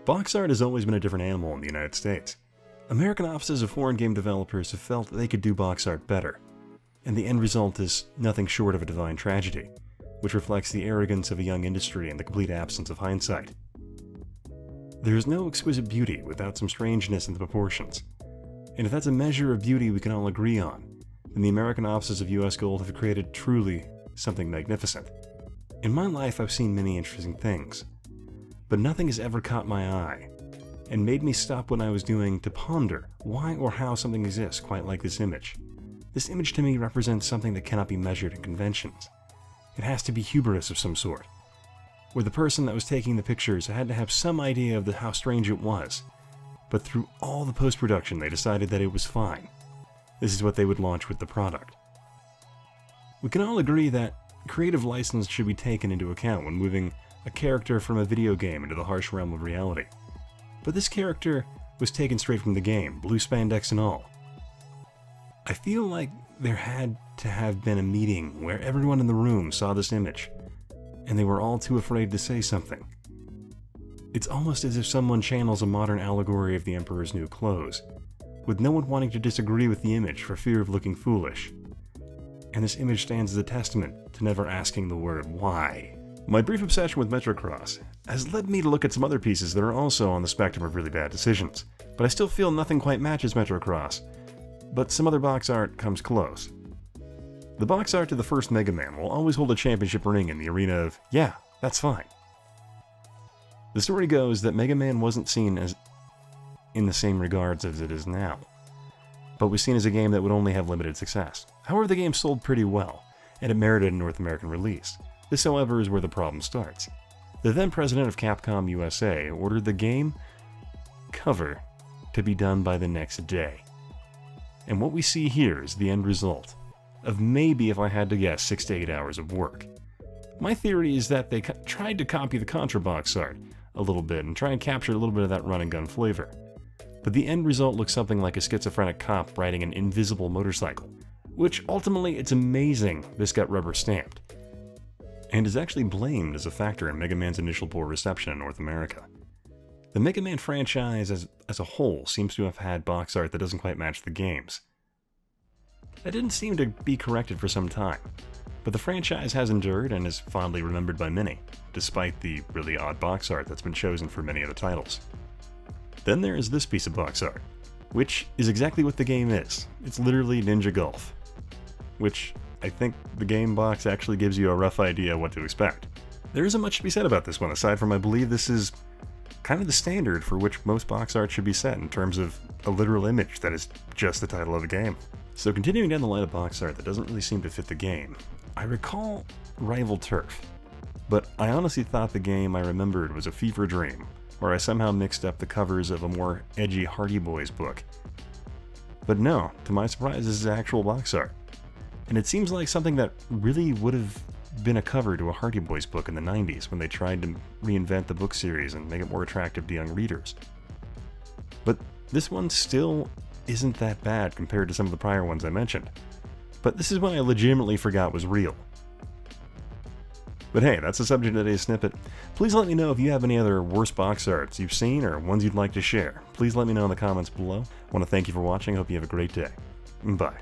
Box art has always been a different animal in the United States. American offices of foreign game developers have felt that they could do box art better, and the end result is nothing short of a divine tragedy, which reflects the arrogance of a young industry and the complete absence of hindsight. There is no exquisite beauty without some strangeness in the proportions, and if that's a measure of beauty we can all agree on, then the American offices of US Gold have created truly something magnificent. In my life I've seen many interesting things, but nothing has ever caught my eye and made me stop what I was doing to ponder why or how something exists quite like this image. This image to me represents something that cannot be measured in conventions. It has to be hubris of some sort, where the person that was taking the pictures had to have some idea of how strange it was, but through all the post-production they decided that it was fine. This is what they would launch with the product. We can all agree that creative license should be taken into account when moving a character from a video game into the harsh realm of reality. But this character was taken straight from the game, blue spandex and all. I feel like there had to have been a meeting where everyone in the room saw this image, and they were all too afraid to say something. It's almost as if someone channels a modern allegory of the Emperor's new clothes, with no one wanting to disagree with the image for fear of looking foolish. And this image stands as a testament to never asking the word why. My brief obsession with Metrocross has led me to look at some other pieces that are also on the spectrum of really bad decisions, but I still feel nothing quite matches Metrocross, but some other box art comes close. The box art to the first Mega Man will always hold a championship ring in the arena of, yeah, that's fine. The story goes that Mega Man wasn't seen as in the same regards as it is now, but was seen as a game that would only have limited success. However, the game sold pretty well, and it merited a North American release. This, however, is where the problem starts. The then president of Capcom USA ordered the game cover to be done by the next day. And what we see here is the end result of maybe, if I had to guess, 6 to 8 hours of work. My theory is that they tried to copy the Contra box art a little bit and try and capture a little bit of that run and gun flavor. But the end result looks something like a schizophrenic cop riding an invisible motorcycle, which ultimately it's amazing this got rubber stamped, and is actually blamed as a factor in Mega Man's initial poor reception in North America. The Mega Man franchise as a whole seems to have had box art that doesn't quite match the games. That didn't seem to be corrected for some time, but the franchise has endured and is fondly remembered by many, despite the really odd box art that's been chosen for many of the titles. Then there is this piece of box art, which is exactly what the game is. It's literally Ninja Golf, which I think the game box actually gives you a rough idea what to expect. There isn't much to be said about this one, aside from I believe this is kind of the standard for which most box art should be set in terms of a literal image that is just the title of the game. So continuing down the line of box art that doesn't really seem to fit the game, I recall Rival Turf, but I honestly thought the game I remembered was a fever dream, where I somehow mixed up the covers of a more edgy Hardy Boys book. But no, to my surprise, this is actual box art. And it seems like something that really would have been a cover to a Hardy Boys book in the 90s when they tried to reinvent the book series and make it more attractive to young readers. But this one still isn't that bad compared to some of the prior ones I mentioned. But this is one I legitimately forgot was real. But hey, that's the subject of today's snippet. Please let me know if you have any other worse box arts you've seen or ones you'd like to share. Please let me know in the comments below. I want to thank you for watching. I hope you have a great day. Bye.